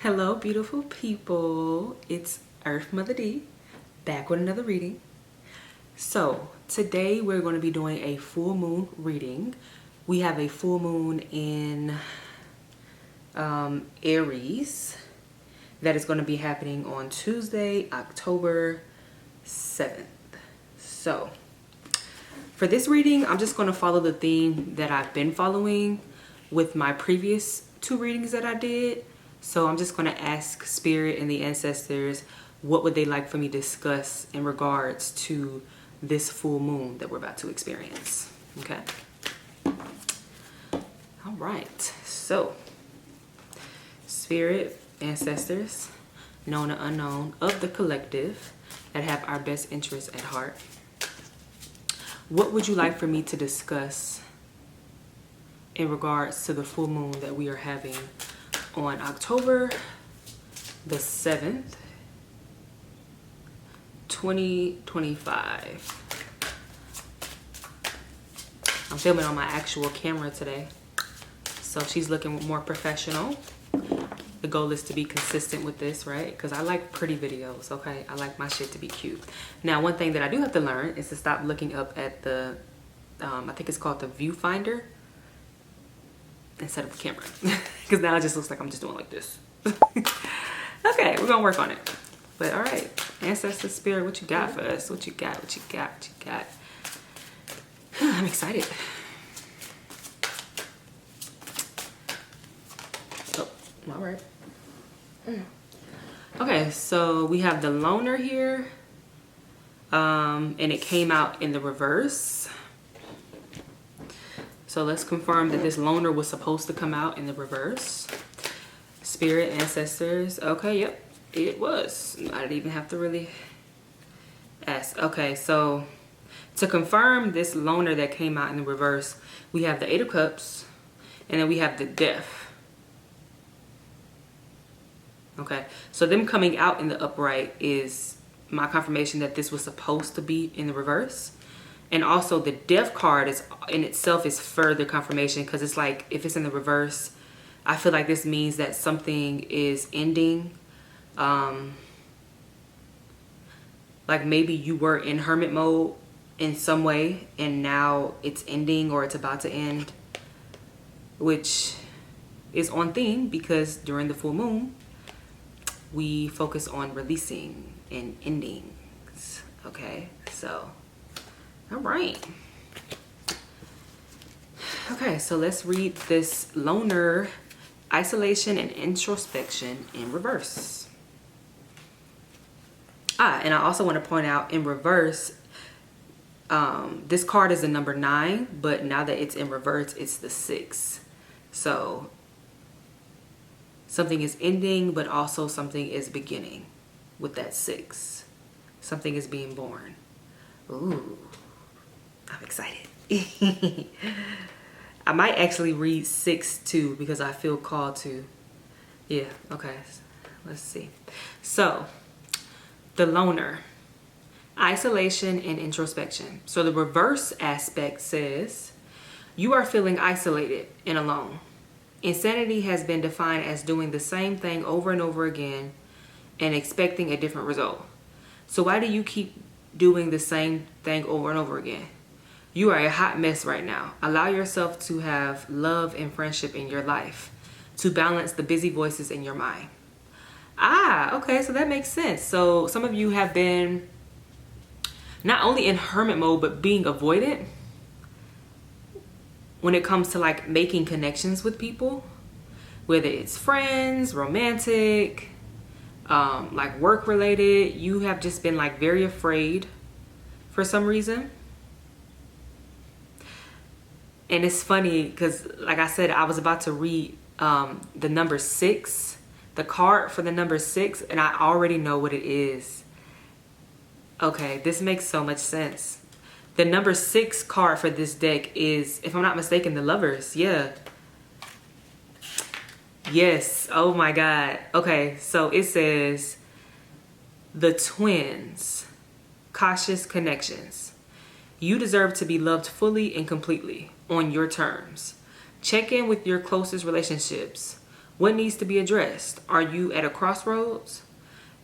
Hello, beautiful people. It's Earth Mother D, back with another reading. So today we're going to be doing a full moon reading. We have a full moon in Aries that is going to be happening on Tuesday, October 7th. So for this reading, I'm just going to follow the theme that I've been following with my previous two readings that I did. So I'm just going to ask Spirit and the ancestors, what would they like for me to discuss in regards to this full moon that we're about to experience. Okay. All right. So Spirit, ancestors, known and unknown of the collective that have our best interests at heart, what would you like for me to discuss in regards to the full moon that we are having on October the 7th, 2025. I'm filming on my actual camera today, so she's looking more professional. The goal is to be consistent with this, right? Because I like pretty videos, okay? I like my shit to be cute. Now, one thing that I do have to learn is to stop looking up at the, I think it's called the viewfinder, instead of the camera, because now it just looks like I'm just doing like this. Okay, we're gonna work on it. But all right, ancestor spirit, what you got for us? What you got? What you got? What you got? I'm excited. Oh, all right. Okay, so we have the loner here, and it came out in the reverse. So let's confirm that this loner was supposed to come out in the reverse. Spirit, ancestors. Okay, yep, it was. I didn't even have to really ask. Okay, so to confirm this loner that came out in the reverse, we have the Eight of Cups, and then we have the Death. Okay, so them coming out in the upright is my confirmation that this was supposed to be in the reverse. And also the Death card is in itself is further confirmation, because it's like if it's in the reverse, I feel like this means that something is ending. Like maybe you were in hermit mode in some way and now it's ending or it's about to end, which is on theme because during the full moon we focus on releasing and endings. Okay, so all right. Okay, so let's read this loner, isolation and introspection in reverse. And I also want to point out in reverse, this card is the number 9, but now that it's in reverse, it's the 6. So something is ending, but also something is beginning with that 6. Something is being born. Ooh. I'm excited. I might actually read 6 too because I feel called to. Yeah, okay. Let's see. So, the loner, isolation and introspection. So the reverse aspect says, you are feeling isolated and alone. Insanity has been defined as doing the same thing over and over again and expecting a different result. So why do you keep doing the same thing over and over again? You are a hot mess right now. Allow yourself to have love and friendship in your life to balance the busy voices in your mind. Okay, so that makes sense. So some of you have been not only in hermit mode, but being avoidant when it comes to like making connections with people, whether it's friends, romantic, like work related. You have just been like very afraid for some reason. And it's funny because, like I said, I was about to read the number 6, the card for the number 6, and I already know what it is. Okay, this makes so much sense. The number 6 card for this deck is, if I'm not mistaken, the Lovers. Yeah. Yes. Oh my God. Okay, so it says the twins, cautious connections. You deserve to be loved fully and completely on your terms. Check in with your closest relationships. What needs to be addressed? Are you at a crossroads?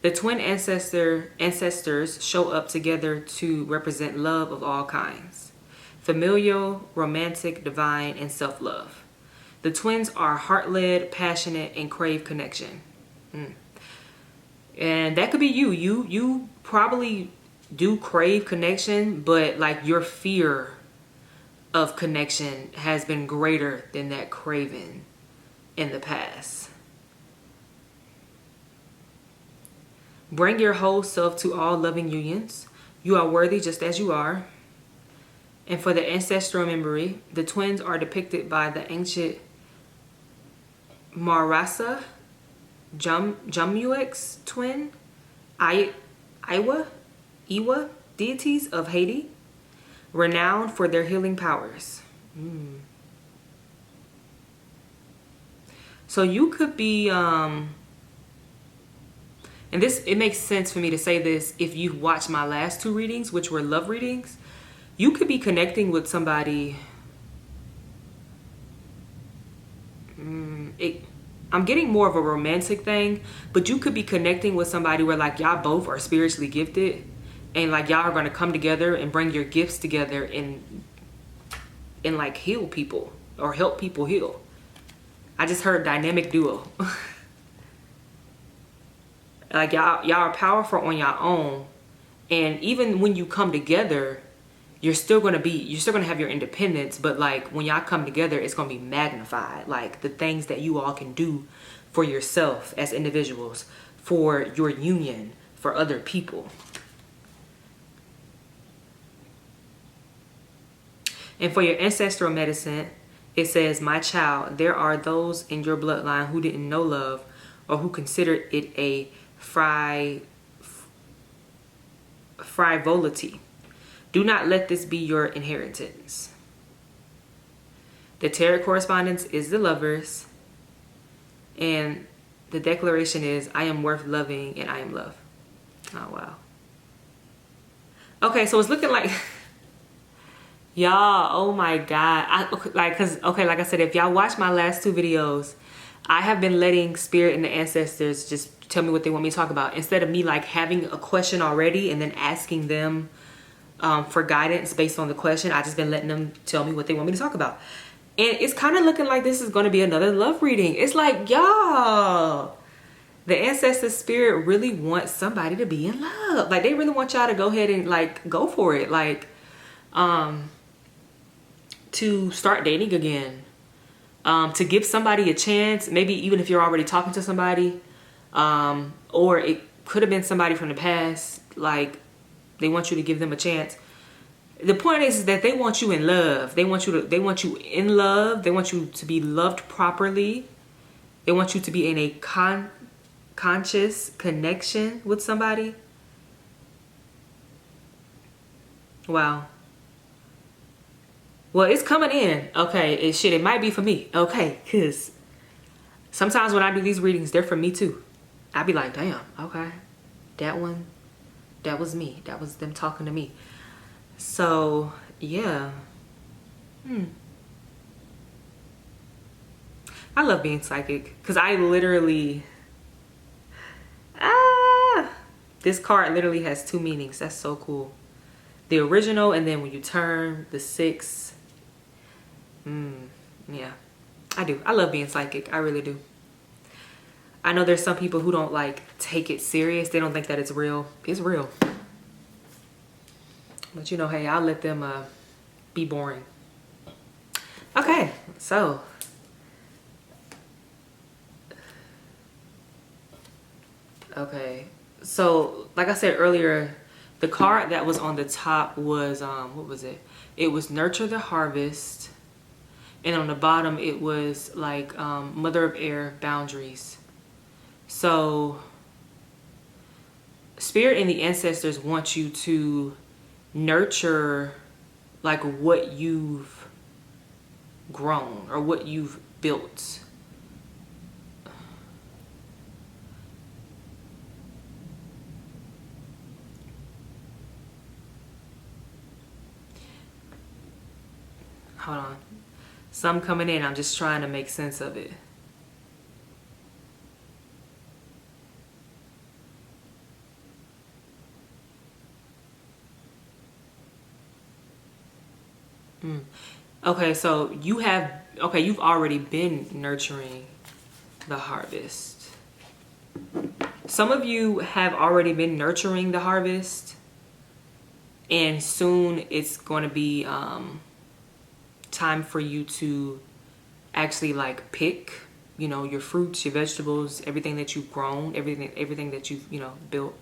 The twin ancestors show up together to represent love of all kinds. Familial, romantic, divine, and self-love. The twins are heart-led, passionate, and crave connection. And that could be you. You probably do crave connection, but like your fear of connection has been greater than that craving in the past. Bring your whole self to all loving unions. You are worthy just as you are. And for the ancestral memory, the twins are depicted by the ancient Marasa Jumuix twin, Iwa deities of Haiti, renowned for their healing powers. So you could be, and it makes sense for me to say this if you've watched my last two readings, which were love readings. You could be connecting with somebody. I'm getting more of a romantic thing, but you could be connecting with somebody where like y'all both are spiritually gifted, and like y'all are going to come together and bring your gifts together and like heal people or help people heal. I just heard dynamic duo. Like y'all are powerful on your own, and even when you come together, you're still gonna have your independence, but like when y'all come together, it's gonna be magnified. Like the things that you all can do for yourself as individuals, for your union, for other people. And for your ancestral medicine, it says, my child, there are those in your bloodline who didn't know love or who considered it a frivolity. Do not let this be your inheritance. The tarot correspondence is the Lovers. And the declaration is, I am worth loving and I am love. Oh, wow. Okay, so it's looking like... Y'all, oh my God. Like I said, if y'all watch my last two videos, I have been letting Spirit and the ancestors just tell me what they want me to talk about. Instead of me like having a question already and then asking them for guidance based on the question, I just been letting them tell me what they want me to talk about. And it's kind of looking like this is going to be another love reading. It's like, y'all, the ancestor spirit really wants somebody to be in love. Like they really want y'all to go ahead and like go for it. Like, to start dating again, to give somebody a chance, maybe even if you're already talking to somebody, or it could have been somebody from the past, like they want you to give them a chance. The point is that they want you in love. They want you in love. They want you to be loved properly. They want you to be in a conscious connection with somebody. Wow. Well, it's coming in. Okay, it might be for me. Okay, because sometimes when I do these readings, they're for me too. I be like, damn, okay. That was me. That was them talking to me. So, yeah. I love being psychic because I literally... this card literally has two meanings. That's so cool. The original, and then when you turn the 6... yeah, I do. I love being psychic. I really do. I know there's some people who don't like take it serious. They don't think that it's real. It's real. But you know, hey, I'll let them be boring. Okay, so like I said earlier, the card that was on the top was what was it? It was Nurture the Harvest. And on the bottom, it was like Mother of Air, Boundaries. So Spirit and the ancestors want you to nurture like what you've grown or what you've built. Hold on. Some coming in, I'm just trying to make sense of it. Okay, so you've already been nurturing the harvest. Some of you have already been nurturing the harvest, and soon it's going to be time for you to actually like pick, you know, your fruits, your vegetables, everything that you've grown, everything that you've, you know, built.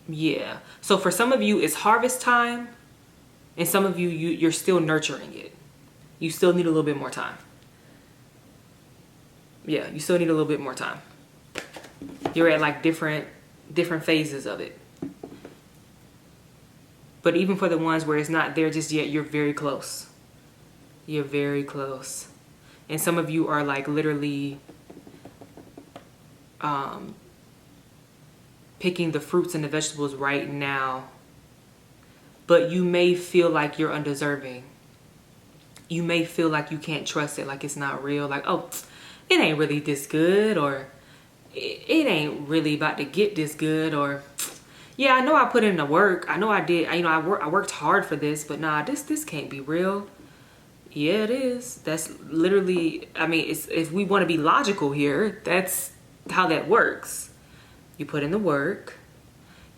Yeah. So for some of you, it's harvest time, and some of you're still nurturing it. You still need a little bit more time. Yeah, you still need a little bit more time. You're at like different phases of it. But even for the ones where it's not there just yet, you're very close. You're very close. And some of you are like literally picking the fruits and the vegetables right now. But you may feel like you're undeserving. You may feel like you can't trust it, like it's not real. Like, oh, it ain't really this good, or it ain't really about to get this good, or yeah, I know I put in the work. I know I did. I worked hard for this, but nah, this can't be real. Yeah, it is. That's literally, I mean, if we want to be logical here, that's how that works. You put in the work,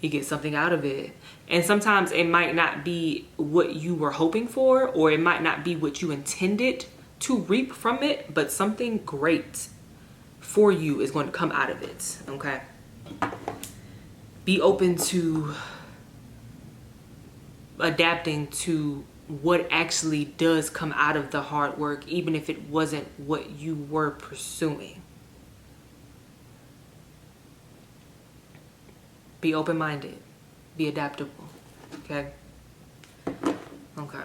you get something out of it. And sometimes it might not be what you were hoping for, or it might not be what you intended to reap from it, but something great for you is going to come out of it, okay? Be open to adapting to what actually does come out of the hard work, even if it wasn't what you were pursuing. Be open-minded. Be adaptable. Okay? Okay.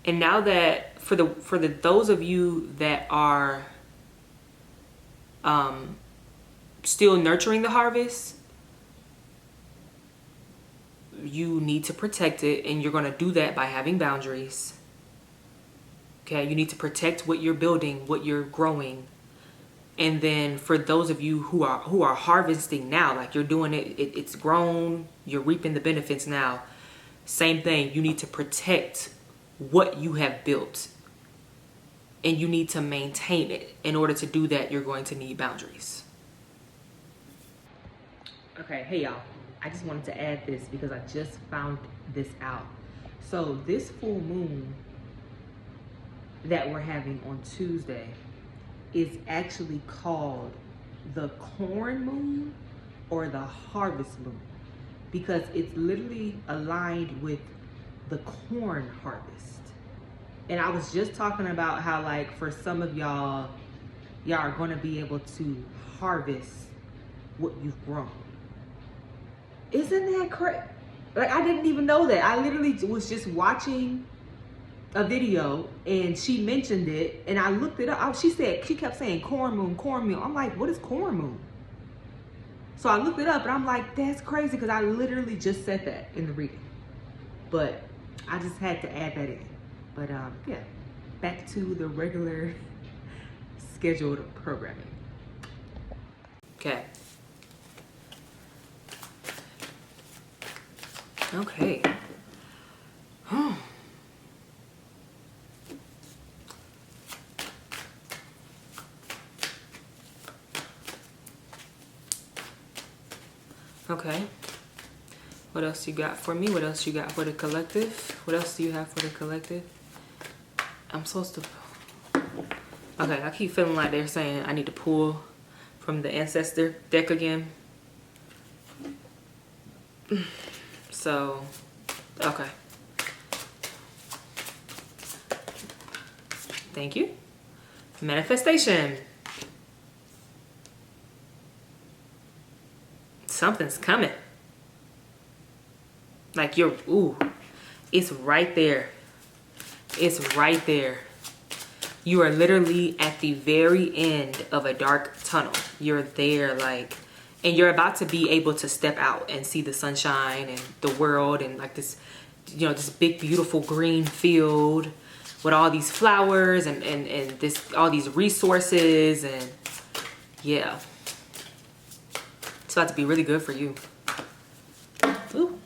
And now that for the those of you that are still nurturing the harvest, you need to protect it, and you're going to do that by having boundaries. Okay, you need to protect what you're building, what you're growing. And then for those of you who are harvesting now, like you're doing it's grown, you're reaping the benefits now. Same thing, you need to protect what you have built, and you need to maintain it. In order to do that, you're going to need boundaries. Okay, hey y'all, I just wanted to add this because I just found this out. So this full moon that we're having on Tuesday is actually called the corn moon or the harvest moon, because it's literally aligned with the corn harvest. And I was just talking about how, like, for some of y'all are going to be able to harvest what you've grown. Isn't that crazy? Like, I didn't even know that. I literally was just watching a video and she mentioned it, and I looked it up. She kept saying corn moon, corn moon. I'm like, what is corn moon? So I looked it up and I'm like, that's crazy, because I literally just said that in the reading. But I just had to add that in. But yeah, back to the regular scheduled programming. Okay. Okay. Okay. What else you got for me? What else you got for the collective? What else do you have for the collective? I'm supposed to... Okay, I keep feeling like they're saying I need to pull from the ancestor deck again. So, okay. Thank you. Manifestation. Something's coming. Like you're, ooh, it's right there. It's right there. You are literally at the very end of a dark tunnel. You're there, like, and you're about to be able to step out and see the sunshine and the world and like this, you know, this big, beautiful green field with all these flowers and this, all these resources, and yeah. It's about to be really good for you. Ooh.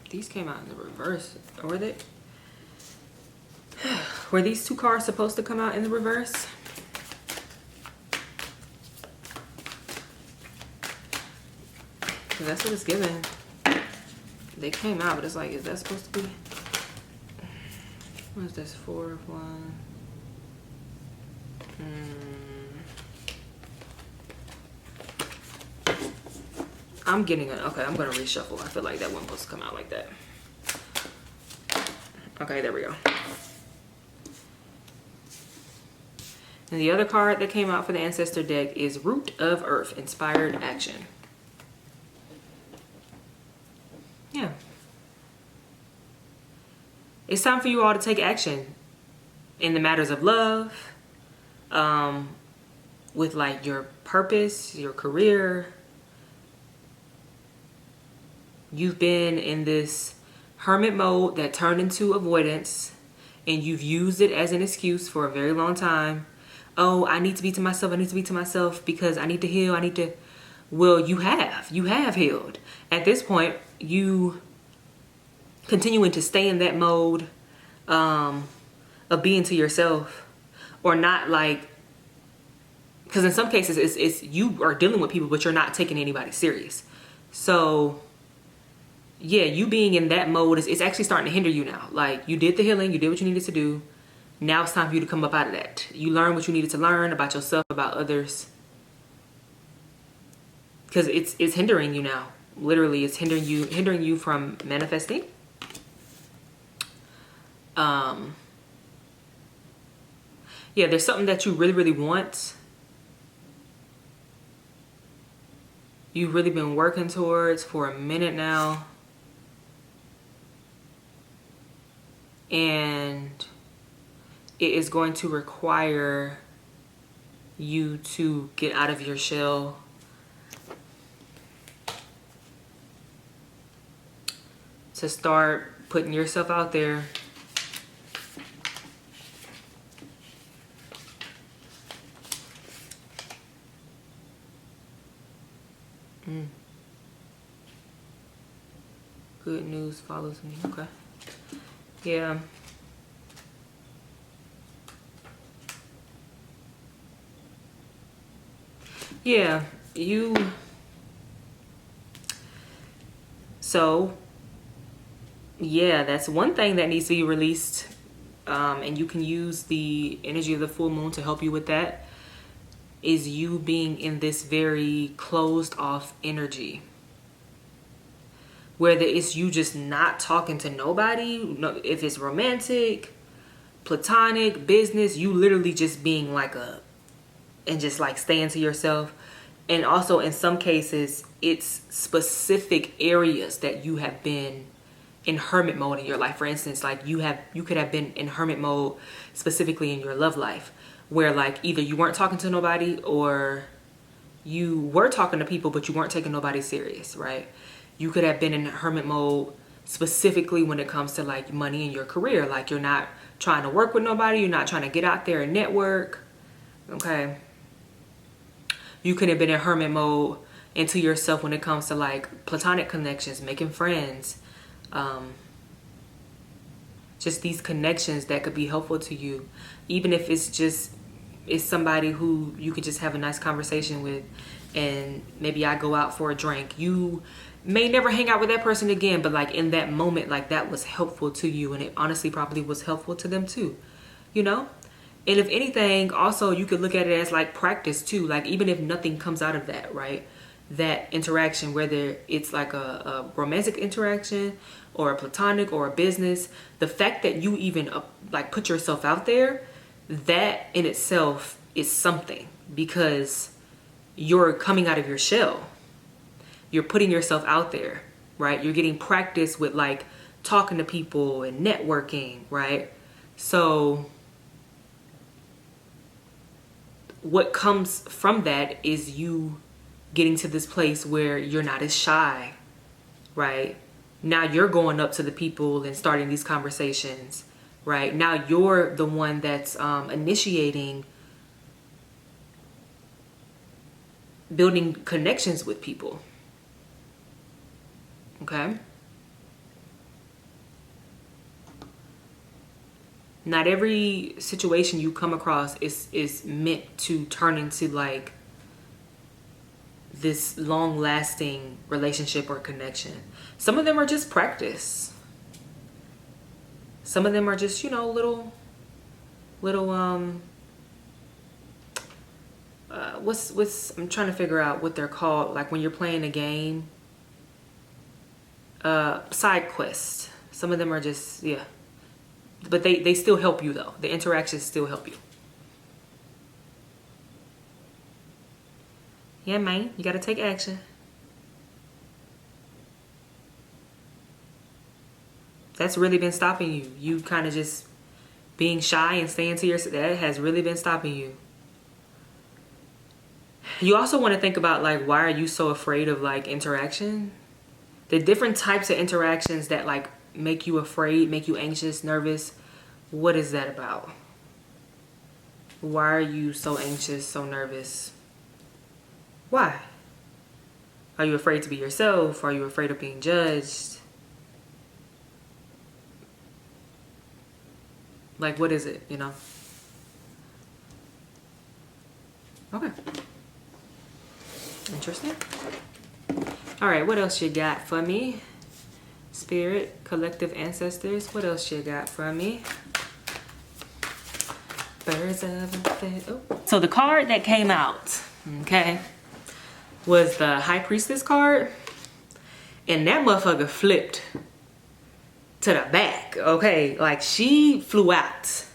These came out in the reverse. Or were they? Were these two cards supposed to come out in the reverse? That's what it's given. They came out, but it's like, is that supposed to be? What is this? 4 of 1. I'm getting it. Okay, I'm gonna reshuffle. I feel like that wasn't supposed to come out like that. Okay, there we go. And the other card that came out for the Ancestor deck is Root of Earth, Inspired Action. Yeah. It's time for you all to take action in the matters of love, with like your purpose, your career. You've been in this hermit mode that turned into avoidance, and you've used it as an excuse for a very long time. Oh, I need to be to myself. I need to be to myself because I need to heal. I need to. Well, you have healed. At this point, you continuing to stay in that mode of being to yourself, or not, like, because in some cases it's you are dealing with people, but you're not taking anybody serious. So yeah, you being in that mode is, it's actually starting to hinder you now. Like, you did the healing, you did what you needed to do. Now it's time for you to come up out of that. You learn what you needed to learn about yourself, about others. Because it's hindering you now. Literally, it's hindering you from manifesting. Yeah, there's something that you really, really want. You've really been working towards for a minute now. And it is going to require you to get out of your shell. To start putting yourself out there. Good news follows me. Okay. Yeah. Yeah, you. So, yeah, that's one thing that needs to be released. And you can use the energy of the full moon to help you with that. Is you being in this very closed off energy. Whether it's you just not talking to nobody, if it's romantic, platonic, business, you literally just being like and just like staying to yourself. And also in some cases, it's specific areas that you have been in hermit mode in your life. For instance, like you could have been in hermit mode specifically in your love life, where like either you weren't talking to nobody or you were talking to people, but you weren't taking nobody serious, right? You could have been in hermit mode specifically when it comes to like money in your career. Like you're not trying to work with nobody. You're not trying to get out there and network. Okay. You could have been in hermit mode into yourself when it comes to like platonic connections, making friends. Just these connections that could be helpful to you. Even if it's somebody who you could just have a nice conversation with, and maybe I go out for a drink. You may never hang out with that person again, but like in that moment, like that was helpful to you, and it honestly probably was helpful to them too, you know? And if anything, also you could look at it as like practice too. Like even if nothing comes out of that, right? That interaction, whether it's like a romantic interaction or a platonic or a business, the fact that you even like put yourself out there, that in itself is something, because you're coming out of your shell. You're putting yourself out there. right? You're getting practice with like talking to people and networking, right? So what comes from that is you getting to this place where you're not as shy, right? Now you're going up to the people and starting these conversations, right? Now you're the one that's initiating building connections with people, okay? Not every situation you come across is meant to turn into like this long-lasting relationship or connection. Some of them are just practice. Some of them are just, you know, little what's I'm trying to figure out what they're called, like when you're playing a game, side quest. Some of them are just, yeah, but they still help you though. The interactions still help you. Yeah, man, you gotta take action. That's really been stopping you. You kind of just being shy and staying to yourself. That has really been stopping you. You also want to think about like, why are you so afraid of like interaction? The different types of interactions that like make you afraid, make you anxious, nervous. What is that about? Why are you so anxious, so nervous? Why? Are you afraid to be yourself? Are you afraid of being judged? Like, what is it, you know? Okay. Interesting. All right, what else you got for me? Spirit, collective ancestors, what else you got for me? Birds of a feather. Oh. So the card that came out, okay, was the High Priestess card. And that motherfucker flipped to the back, okay? Like, she flew out.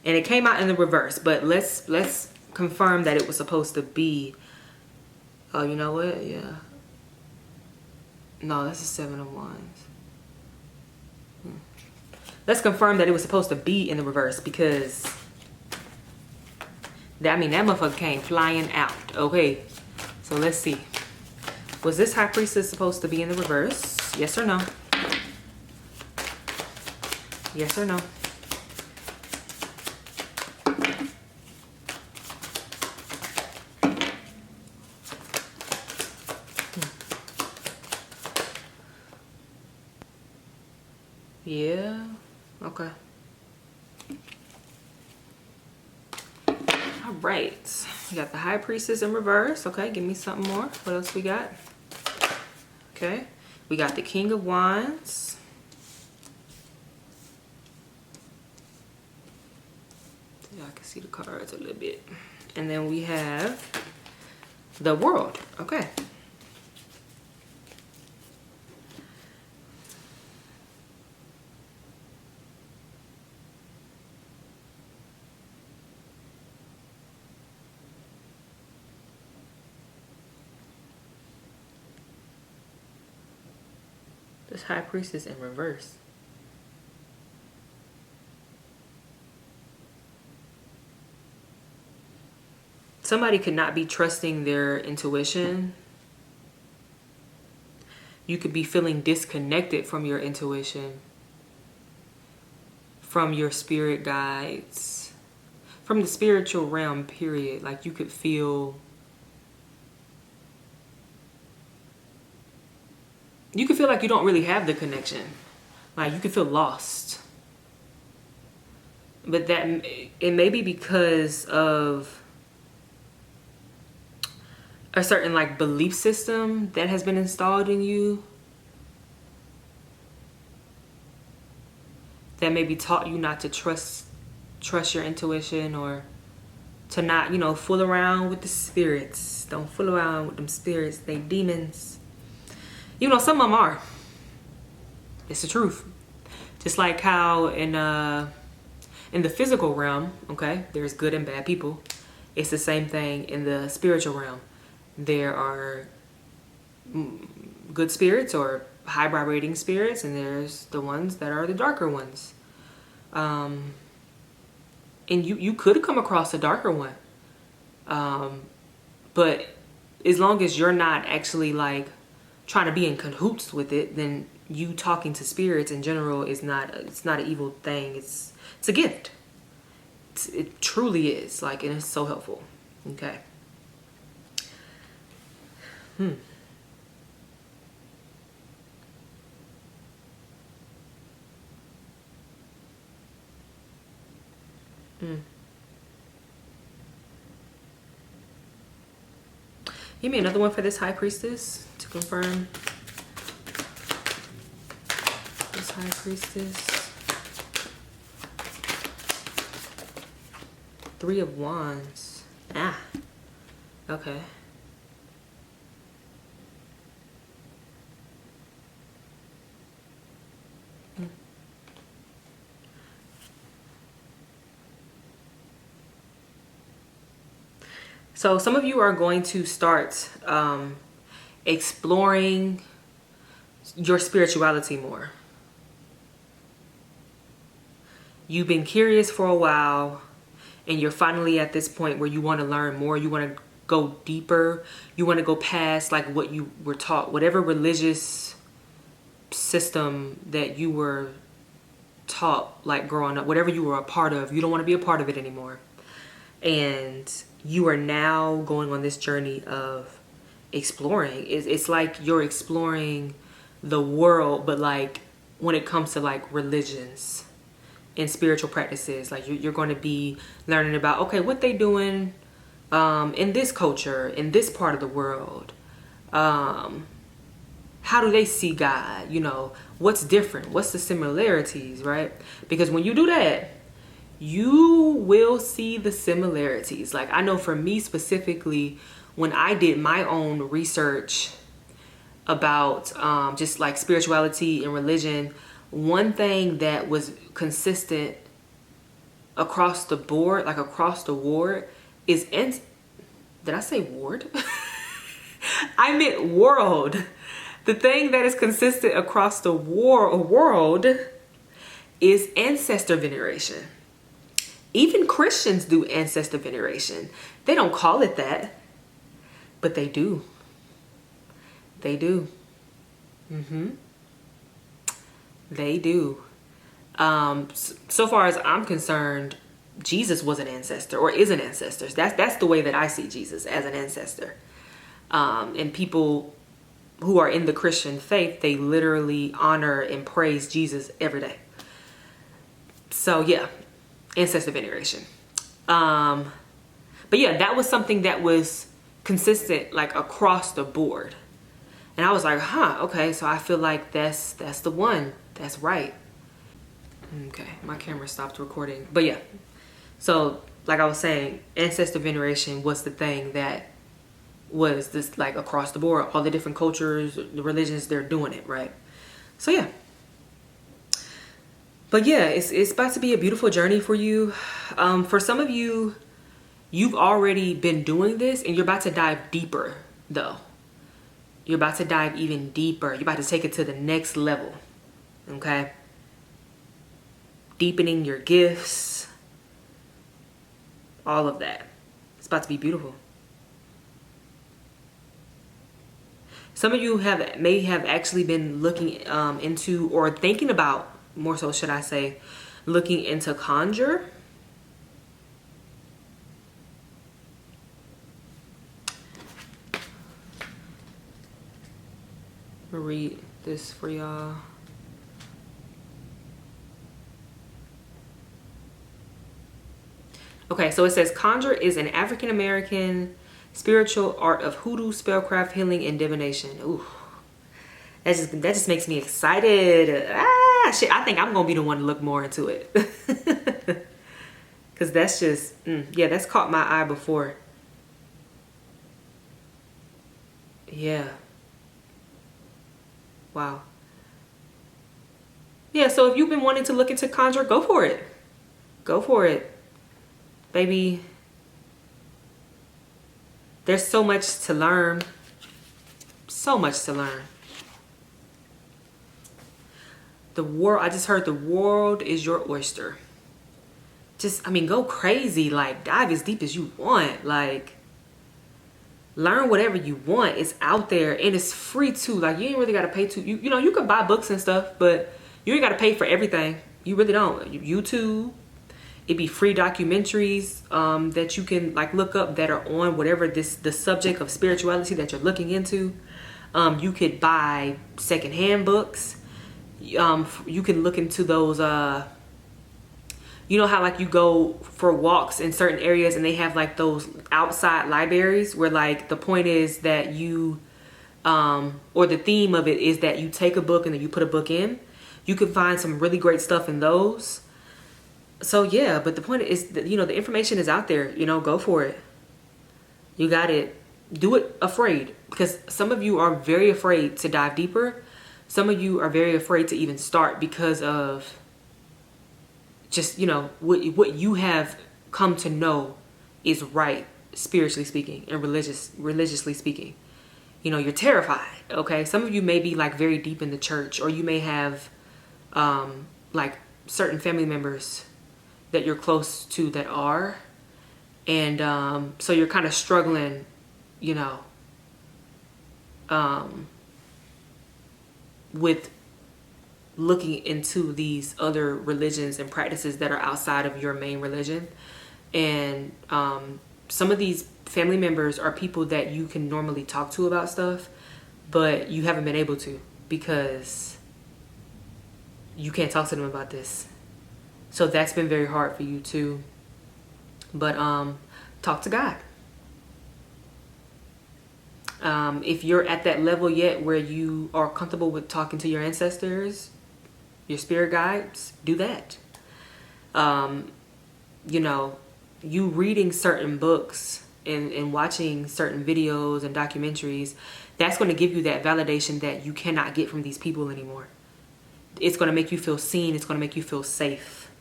And it came out in the reverse. But let's confirm that it was supposed to be... Oh, you know what? Yeah. No, that's a 7 of Wands. Let's confirm that it was supposed to be in the reverse, because... I mean, that motherfucker came flying out. Okay. So let's see. Was this High Priestess supposed to be in the reverse? Yes or no? Yes or no? Yeah. Okay. All right. We got the High Priestess in reverse. Okay, give me something more. What else we got? Okay. We got the King of Wands. Yeah, I can see the cards a little bit. And then we have the World. Okay. This High Priestess in reverse. Somebody could not be trusting their intuition. You could be feeling disconnected from your intuition, from your spirit guides, from the spiritual realm, period. Like, you could feel... You could feel like you don't really have the connection. Like, you could feel lost. But that, it may be because of a certain like belief system that has been installed in you, that maybe taught you not to trust your intuition, or to not, you know, fool around with the spirits. Don't fool around with them spirits. They demons. You know, some of them are. It's the truth. Just like how in the physical realm, okay, there's good and bad people. It's the same thing in the spiritual realm. There are good spirits or high vibrating spirits, and there's the ones that are the darker ones. And you could come across a darker one. But as long as you're not actually like trying to be in cahoots with it, then you talking to spirits in general is it's not an evil thing. It's a gift. It truly is, like, and it's so helpful. Okay. Give me another one for this high priestess to confirm. This high priestess. 3 of Wands. Ah. Okay. So some of you are going to start exploring your spirituality more. You've been curious for a while, and you're finally at this point where you want to learn more. You want to go deeper. You want to go past like what you were taught, whatever religious system that you were taught, like growing up, whatever you were a part of. You don't want to be a part of it anymore. And you are now going on this journey of exploring. It's like you're exploring the world, but like when it comes to like religions and spiritual practices, like you're going to be learning about, okay, what they doing in this culture, in this part of the world. How do they see God? You know, what's different? What's the similarities, right? Because when you do that, you will see the similarities. Like I know for me specifically, when I did my own research about just like spirituality and religion, one thing that was consistent across the board, like across the board, is did I say ward? I meant world. The thing that is consistent across the world is ancestor veneration. Even Christians do ancestor veneration. They don't call it that, but they do. They do. They do. So far as I'm concerned, Jesus was an ancestor, or is an ancestor. That's the way that I see Jesus, as an ancestor. And people who are in the Christian faith, they literally honor and praise Jesus every day. So yeah, ancestor veneration. But yeah, that was something that was consistent like across the board. And I was like, huh, okay, so I feel like that's the one. That's right. Okay, my camera stopped recording. But yeah, so like I was saying, ancestor veneration was the thing that was this like across the board. All the different cultures, the religions, they're doing it, right? So yeah. But yeah, it's about to be a beautiful journey for you. For some of you, you've already been doing this, and you're about to dive deeper though. You're about to dive even deeper. You're about to take it to the next level. Okay? Deepening your gifts. All of that. It's about to be beautiful. Some of you may have actually been looking into, or thinking about, more so should I say, looking into conjure. I'm gonna read this for y'all. Okay, so it says conjure is an African American spiritual art of hoodoo, spellcraft, healing, and divination. Ooh, that just makes me excited. Ah, shit! I think I'm gonna be the one to look more into it, cause that's just yeah, that's caught my eye before. Yeah. Wow. Yeah, so if you've been wanting to look into conjure, go for it. Go for it. Baby, there's so much to learn. So much to learn. The world, I just heard the world is your oyster. Just, I mean, go crazy. Like, dive as deep as you want. Like, learn whatever you want. It's out there and it's free too. Like, you ain't really got to pay to, you know, you can buy books and stuff, but you ain't got to pay for everything. You really don't. YouTube, it'd be free documentaries that you can like look up that are on whatever the subject of spirituality that you're looking into. You could buy secondhand books. You can look into those, you know how like you go for walks in certain areas and they have like those outside libraries where like the point is that you, or the theme of it is that you take a book and then you put a book in. You can find some really great stuff in those. So yeah, but the point is that, you know, the information is out there, you know, go for it. You got it. Do it afraid, because some of you are very afraid to dive deeper. Some of you are very afraid to even start because of just, you know, what you have come to know is right, spiritually speaking and religiously speaking. You know, you're terrified. Okay. Some of you may be like very deep in the church, or you may have like certain family members that you're close to that are, and so you're kind of struggling, you know, with looking into these other religions and practices that are outside of your main religion. And some of these family members are people that you can normally talk to about stuff, but you haven't been able to because you can't talk to them about this. So that's been very hard for you too. But talk to God. If you're at that level yet where you are comfortable with talking to your ancestors, your spirit guides, do that. You know, you reading certain books and watching certain videos and documentaries, that's going to give you that validation that you cannot get from these people anymore. It's going to make you feel seen. It's going to make you feel safe.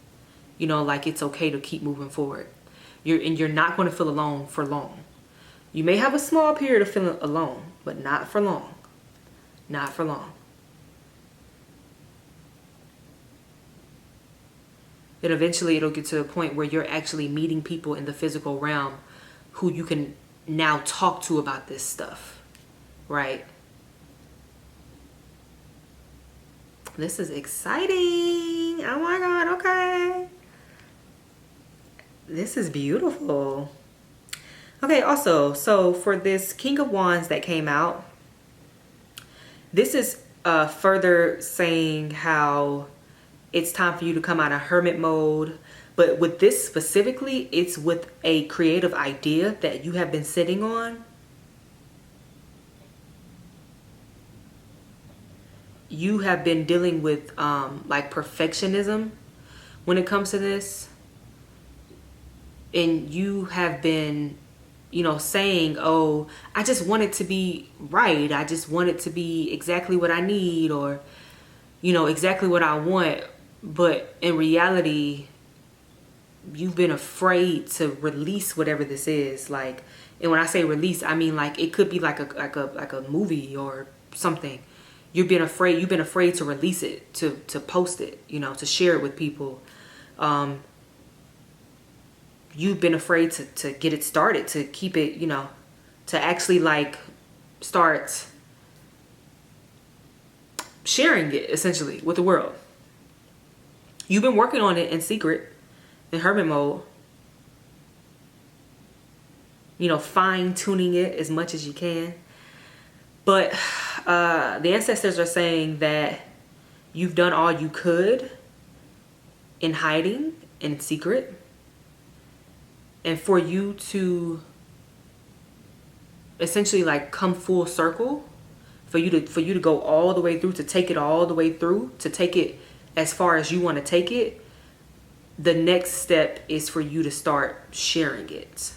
You know, like it's okay to keep moving forward. You're not going to feel alone for long. You may have a small period of feeling alone, but not for long. Not for long. Then eventually it'll get to the point where you're actually meeting people in the physical realm who you can now talk to about this stuff, right? This is exciting. Oh my God, okay. This is beautiful. Okay, also, so for this King of Wands that came out, this is further saying how it's time for you to come out of hermit mode. But with this specifically, it's with a creative idea that you have been sitting on. You have been dealing with like perfectionism when it comes to this. And you have been, you know, saying, oh, I just want it to be right. I just want it to be exactly what I need, or, you know, exactly what I want. But in reality, you've been afraid to release whatever this is. Like, and when I say release, I mean like it could be like a movie or something. You've been afraid to release it, to post it, you know, to share it with people. You've been afraid to get it started, to keep it, you know, to actually like start sharing it essentially with the world. You've been working on it in secret, in hermit mode, you know, fine tuning it as much as you can. But the ancestors are saying that you've done all you could in hiding, in secret. And for you to essentially like come full circle, for you to go all the way through, to take it all the way through, to take it as far as you want to take it, the next step is for you to start sharing it.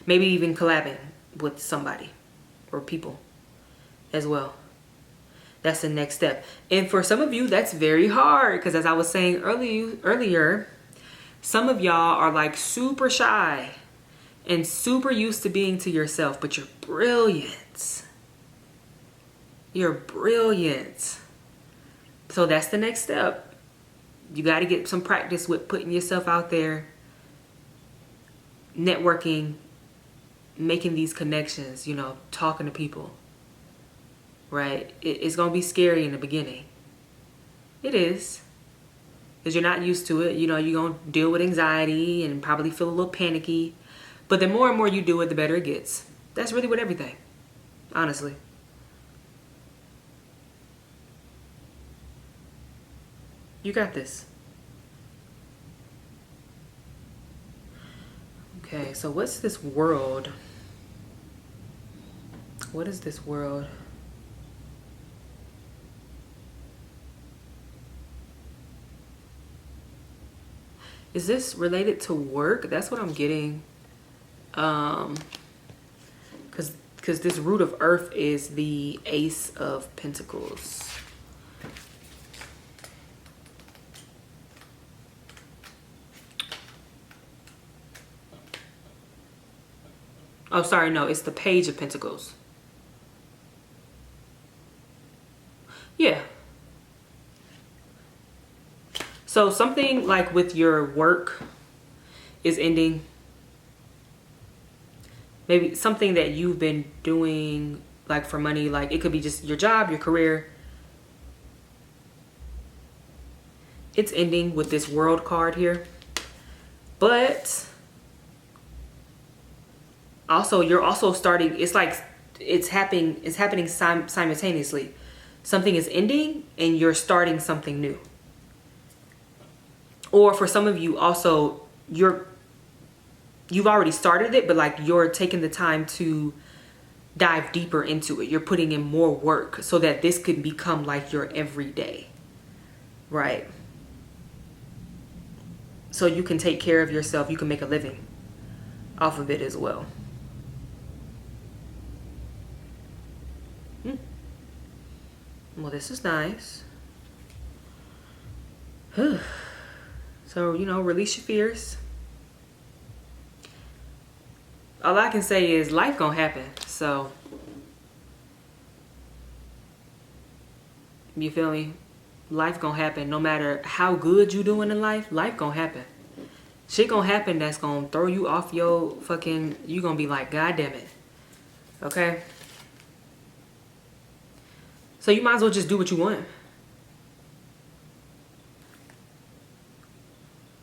Maybe even collabing with somebody or people as well. That's the next step. And for some of you, that's very hard, because as I was saying earlier, some of y'all are like super shy and super used to being to yourself, but you're brilliant. You're brilliant. So that's the next step. You got to get some practice with putting yourself out there, networking, making these connections, you know, talking to people, right? It's going to be scary in the beginning. It is. Because you're not used to it. You know, you're going to deal with anxiety and probably feel a little panicky. But the more and more you do it, the better it gets. That's really with everything, honestly. You got this. Okay, so what's this world? What is this world? Is this related to work? That's what I'm getting. Because this root of earth is the Ace of Pentacles. Oh, sorry, no, it's the Page of Pentacles. Yeah. So something like with your work is ending. Maybe something that you've been doing like for money, like it could be just your job, your career. It's ending with this World card here. But also you're also starting, it's like it's happening simultaneously. Something is ending and you're starting something new. Or for some of you also, you've already started it, but like you're taking the time to dive deeper into it. You're putting in more work so that this could become like your everyday, right? So you can take care of yourself. You can make a living off of it as well. Well, this is nice. So, you know, release your fears. All I can say is life gonna happen. So, you feel me? Life gonna happen. No matter how good you doing in life, life gonna happen. Shit gonna happen that's gonna throw you off your fucking, you gonna be like, God damn it. Okay? So you might as well just do what you want.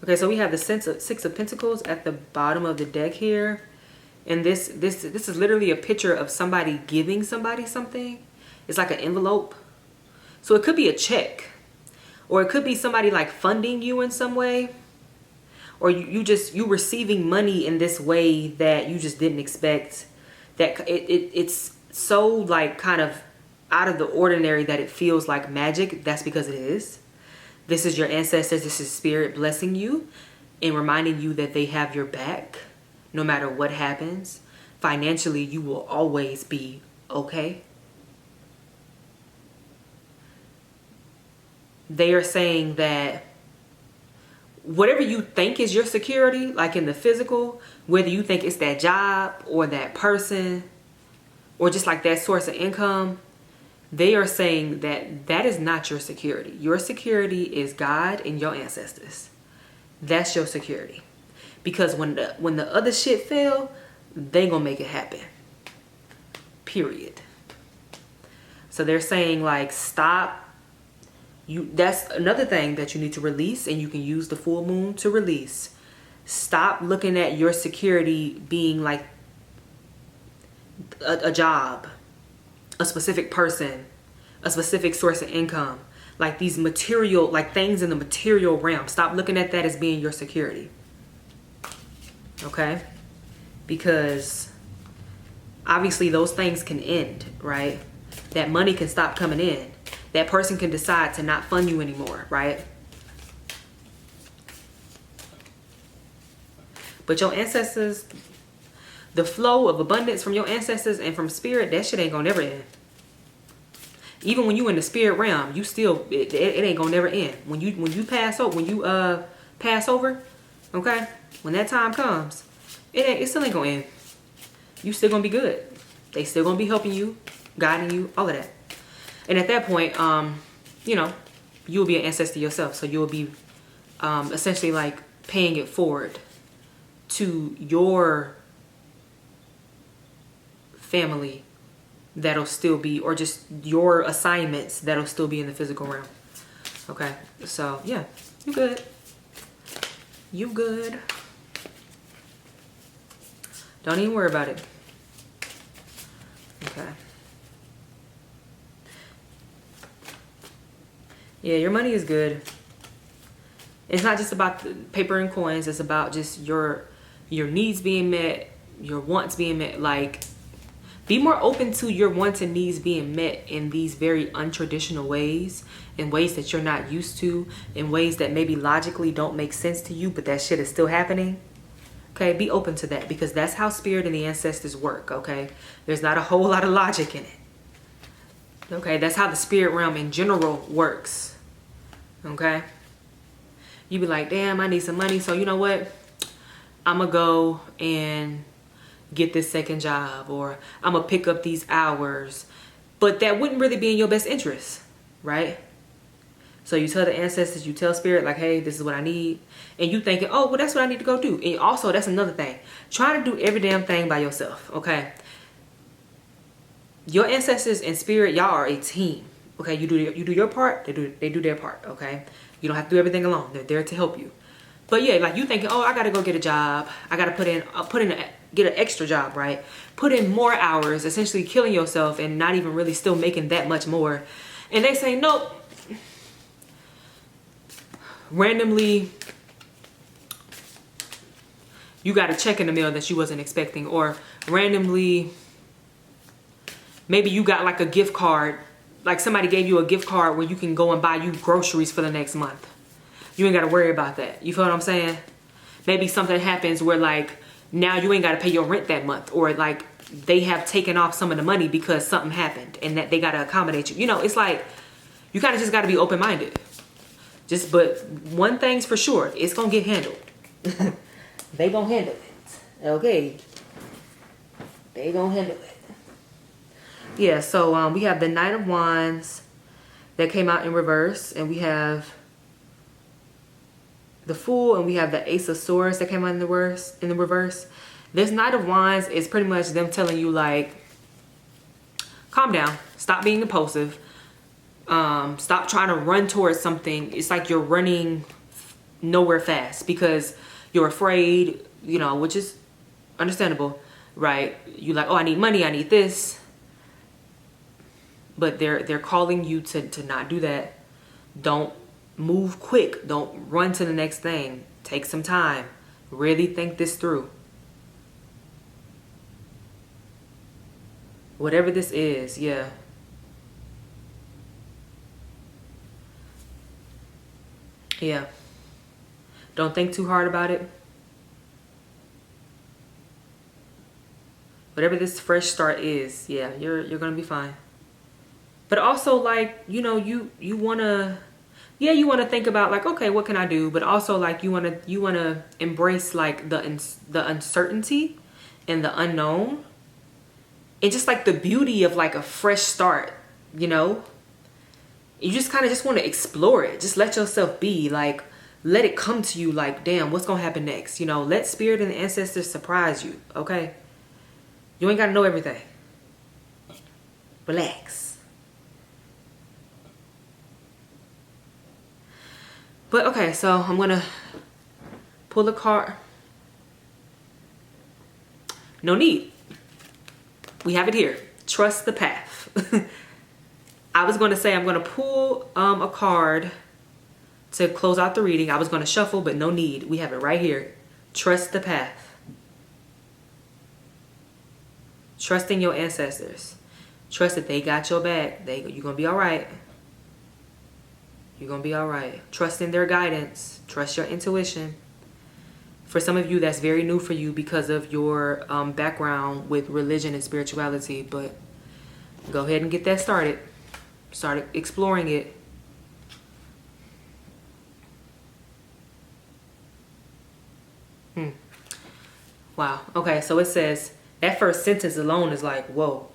Okay, so we have the Six of Pentacles at the bottom of the deck here. And this is literally a picture of somebody giving somebody something. It's like an envelope. So it could be a check. Or it could be somebody like funding you in some way. Or you receiving money in this way that you just didn't expect. That it's so like kind of out of the ordinary that it feels like magic. That's because it is. This is your ancestors. This is spirit blessing you and reminding you that they have your back no matter what happens. Financially, you will always be okay. They are saying that whatever you think is your security, like in the physical, whether you think it's that job or that person or just like that source of income, they are saying that that is not your security. Your security is God and your ancestors. That's your security. Because when the other shit fail, they gonna make it happen. Period. So they're saying like, stop. That's another thing that you need to release, and you can use the full moon to release. Stop looking at your security being like a job, a specific person, a specific source of income, like these material, like things in the material realm. Stop looking at that as being your security. Okay? Because obviously those things can end, right? That money can stop coming in. That person can decide to not fund you anymore, right? But your ancestors, the flow of abundance from your ancestors and from spirit, that shit ain't gonna never end. Even when you in the spirit realm, you still, it ain't gonna never end. When you pass over, okay? When that time comes, it still ain't gonna end. You still gonna be good. They still gonna be helping you, guiding you, all of that. And at that point, you know, you will be an ancestor yourself. So you will be essentially like paying it forward to your family that'll still be, or just your assignments that'll still be in the physical realm. Okay, so yeah, you good. You good. Don't even worry about it. Okay. Yeah, your money is good. It's not just about the paper and coins. It's about just your needs being met, your wants being met. Like, be more open to your wants and needs being met in these very untraditional ways, in ways that you're not used to, in ways that maybe logically don't make sense to you, but that shit is still happening. Okay, be open to that, because that's how spirit and the ancestors work, okay? There's not a whole lot of logic in it. Okay, that's how the spirit realm in general works. Okay? You be like, damn, I need some money, so you know what? I'm gonna go and get this second job, or I'm gonna pick up these hours. But that wouldn't really be in your best interest, right? So you tell the ancestors, you tell spirit, like, hey, this is what I need. And you thinking, oh, well, that's what I need to go do. And also, that's another thing. Try to do every damn thing by yourself, okay? Your ancestors and spirit, y'all are a team, okay? You do your part, they do their part, okay? You don't have to do everything alone. They're there to help you. But yeah, like you thinking, oh, I gotta go get a job. I gotta get an extra job, right? Put in more hours, essentially killing yourself and not even really still making that much more. And they say, nope. Randomly, you got a check in the mail that you wasn't expecting, or randomly, maybe you got like a gift card, like somebody gave you a gift card where you can go and buy you groceries for the next month. You ain't got to worry about that. You feel what I'm saying? Maybe something happens where like now you ain't got to pay your rent that month, or like they have taken off some of the money because something happened and that they got to accommodate you. You know, it's like you kind of just got to be open-minded. But one thing's for sure, it's gonna get handled. They gonna handle it, okay? They gonna handle it. Yeah, so we have the Knight of Wands that came out in reverse, and we have the Fool, and we have the Ace of Swords that came out in the reverse. This Knight of Wands is pretty much them telling you, like, calm down, stop being impulsive. Stop trying to run towards something. It's like you're running nowhere fast because you're afraid, you know, which is understandable, right? You like, oh, I need money, I need this. But they're calling you to not do that. Don't move quick. Don't run to the next thing. Take some time. Really think this through. Whatever this is, yeah. Yeah. Don't think too hard about it. Whatever this fresh start is, yeah, you're gonna be fine. But also, like, you know, you wanna think about like, okay, what can I do? But also, like, you wanna embrace like the uncertainty and the unknown, and just like the beauty of like a fresh start, you know. You just kind of just want to explore it. Just let yourself be, like, let it come to you, like, damn, what's gonna happen next? You know, let spirit and the ancestors surprise you, okay? You ain't gotta know everything. Relax. But okay, so I'm gonna pull a card. No need. We have it here. Trust the path. I was going to say I'm going to pull a card to close out the reading. I was going to shuffle, but no need. We have it right here. Trust the path. Trusting your ancestors. Trust that they got your back. You're going to be all right. You're going to be all right. Trust in their guidance. Trust your intuition. For some of you, that's very new for you because of your background with religion and spirituality. But go ahead and get that started. Start exploring it. Wow. Okay, so it says, that first sentence alone is like, whoa.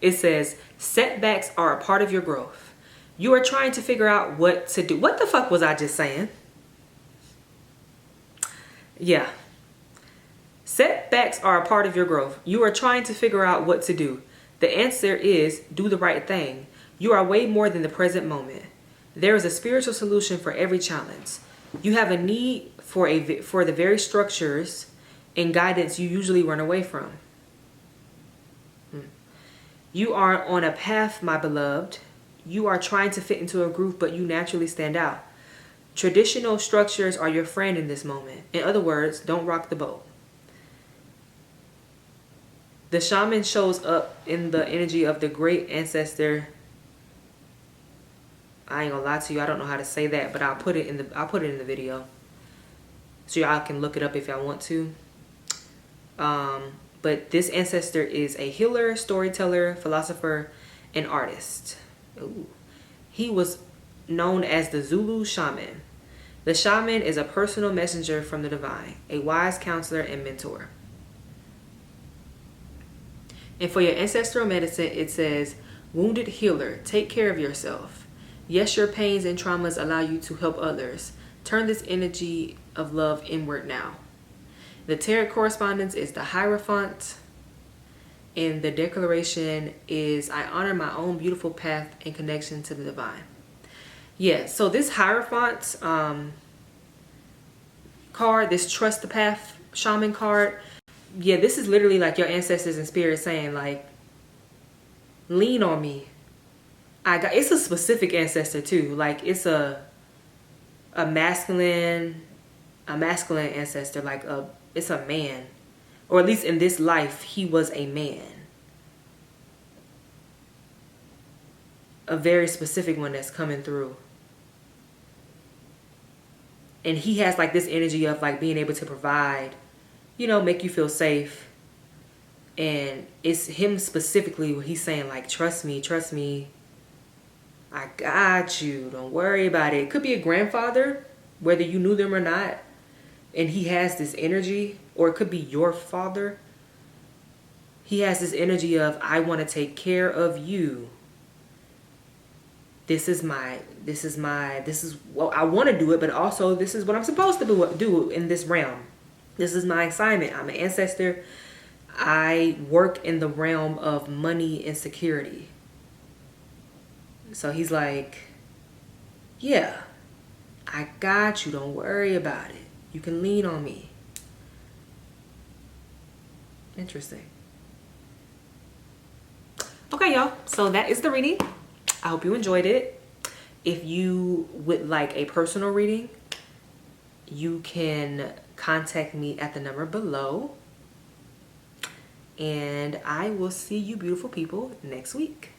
It says, setbacks are a part of your growth. You are trying to figure out what to do. What the fuck was I just saying? Yeah. Setbacks are a part of your growth. You are trying to figure out what to do. The answer is do the right thing. You are way more than the present moment. There is a spiritual solution for every challenge. You have a need for the very structures and guidance you usually run away from. You are on a path, my beloved. You are trying to fit into a groove, but you naturally stand out. Traditional structures are your friend in this moment. In other words, don't rock the boat. The shaman shows up in the energy of the great ancestor. I ain't gonna lie to you, I don't know how to say that, but I'll put it in the video, so y'all can look it up if y'all want to. But this ancestor is a healer, storyteller, philosopher, and artist. Ooh. He was known as the Zulu shaman. The shaman is a personal messenger from the divine, a wise counselor and mentor. And for your ancestral medicine, it says, wounded healer, take care of yourself. Yes, your pains and traumas allow you to help others. Turn this energy of love inward now. The tarot correspondence is the Hierophant. And the declaration is, I honor my own beautiful path and connection to the divine. Yeah, so this Hierophant card, this Trust the Path Shaman card, yeah, this is literally like your ancestors and spirits saying, like, lean on me. It's a specific ancestor too. Like, it's a masculine ancestor. Like, it's a man, or at least in this life, he was a man. A very specific one that's coming through. And he has like this energy of like being able to provide, you know, make you feel safe. And it's him specifically where he's saying like, trust me. I got you. Don't worry about it. It could be a grandfather, whether you knew them or not. And he has this energy, or it could be your father. He has this energy of, I want to take care of you. This is what I want to do it, but also this is what I'm supposed to do in this realm. This is my assignment. I'm an ancestor. I work in the realm of money and security. So he's like, yeah, I got you. Don't worry about it. You can lean on me. Interesting. Okay, y'all. So that is the reading. I hope you enjoyed it. If you would like a personal reading, you can contact me at the number below. And I will see you beautiful people next week.